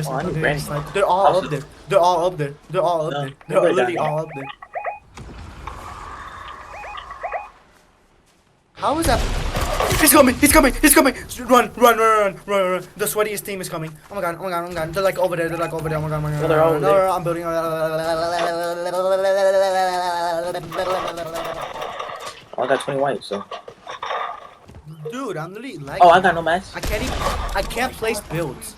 Oh, I need Okay, Granny. it's like, they're all up there. They're all up there. They're all up No, there. They're we're literally down here. all up there. How is that? He's coming! He's coming! He's coming! Run! Run! Run! Run! Run! Run! The sweatiest team is coming. Oh my god! Oh my god! Oh my god! They're like over there. They're like over there. Oh my god! Oh my god! No, they're over No, there. no, I'm building. Oh, I got 20 white, so. Dude, I'm literally like. Oh, I got no match. I can't even. I can't place builds.